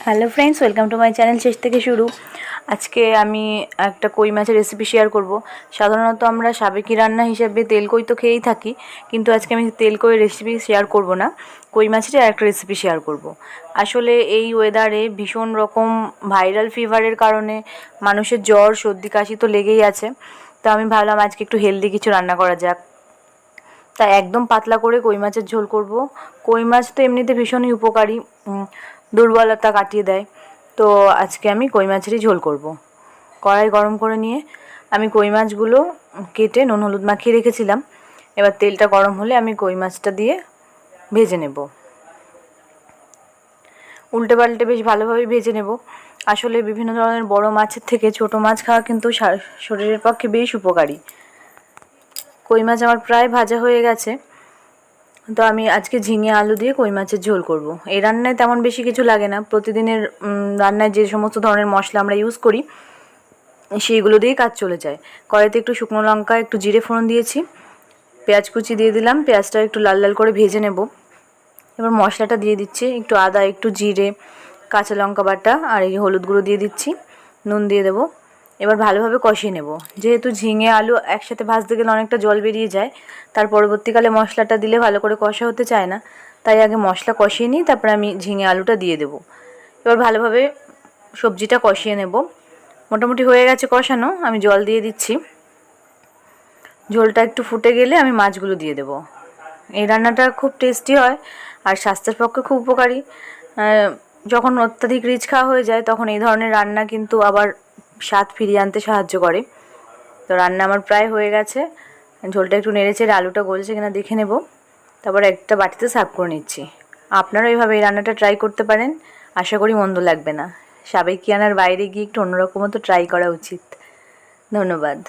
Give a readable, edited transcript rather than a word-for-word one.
Hello friends, welcome to my channel শেষ থেকে শুরু। আজকে আমি একটা কই মাছের রেসিপি শেয়ার করব। সাধারণত আমরা সাবেকি রান্না হিসেবে তেল কই তো খেয়েই থাকি, কিন্তু আজকে আমি তেল কই রেসিপি শেয়ার করব না, কই মাছের একটা রেসিপি শেয়ার করব। আসলে এই ওয়েদারে ভীষণ রকম ভাইরাল ফিভারের কারণে মানুষের জ্বর সর্দি কাশি তো লেগেই আছে। তো আমি ভাবলাম আজকে একটু হেলদি কিছু রান্না করা যাক। তাই একদম পাতলা করে কই মাছের ঝোল করব। কই মাছ তো এমনিতে ভীষণই উপকারী, দুর্বলতা কাটিয়ে দেয়। তো আজকে আমি কই মাছেরই ঝোল করব। কড়াই গরম করে নিয়ে আমি কই মাছগুলো কেটে নুন হলুদ মাখিয়ে রেখেছিলাম। এবার তেলটা গরম হলে আমি কই মাছটা দিয়ে ভেজে নেব। উল্টে পাল্টে বেশ ভালোভাবে ভেজে নেব। আসলে বিভিন্ন ধরনের বড় মাছের থেকে ছোট মাছ খাওয়া কিন্তু শরীরের পক্ষে বেশ উপকারী। কই মাছ আমার প্রায় ভাজা হয়ে গেছে। তো আমি আজকে ঝিঙে আলু দিয়ে কই মাছের ঝোল করব। এই রান্নায় তেমন বেশি কিছু লাগে না, প্রতিদিনের রান্নায় যে সমস্ত ধরনের মশলা আমরা ইউজ করি সেইগুলো দিয়েই কাজ চলে যায়। কড়াইতে একটু শুকনো লঙ্কা, একটু জিরে ফোড়ন দিয়েছি, পেঁয়াজ কুচি দিয়ে দিলাম, পেঁয়াজটা একটু লাল লাল করে ভেজে নেব। এবার মশলাটা দিয়ে দিচ্ছি, একটু আদা, একটু জিরে, কাঁচা লঙ্কা বাটা আর এই হলুদ গুঁড়ো দিয়ে দিচ্ছি, নুন দিয়ে দেবো। এবার ভালোভাবে কষিয়ে নেব। যেহেতু ঝিঙে আলু একসাথে ভাজতে গেলে অনেকটা জল বেরিয়ে যায়, তার পরবর্তীকালে মশলাটা দিলে ভালো করে কষা হতে চায় না, তাই আগে মশলা কষিয়ে নিই, তারপরে আমি ঝিঙে আলুটা দিয়ে দেবো। এবার ভালোভাবে সবজিটা কষিয়ে নেব। মোটামুটি হয়ে গেছে কষানো, আমি জল দিয়ে দিচ্ছি। ঝোলটা একটু ফুটে গেলে আমি মাছগুলো দিয়ে দেব। এই রান্নাটা খুব টেস্টি হয় আর স্বাস্থ্যের পক্ষে খুব উপকারী। যখন অত্যাধিক রিচ খাওয়া হয়ে যায় তখন এই ধরনের রান্না কিন্তু আবার স্বাদ ফিরিয়ে আনতে সাহায্য করে। তো রান্না আমার প্রায় হয়ে গেছে। ঝোলটা একটু নেড়েচেড়ে আলুটা গলছে কিনা দেখে নেব, তারপর একটা বাটিতে সার্ভ করে নিচ্ছি। আপনারা এইভাবে এই রান্নাটা ট্রাই করতে পারেন, আশা করি মন্দ লাগবে না। সাবেকিয়ানার বাইরে গিয়ে একটু অন্যরকমও তো ট্রাই করা উচিত। ধন্যবাদ।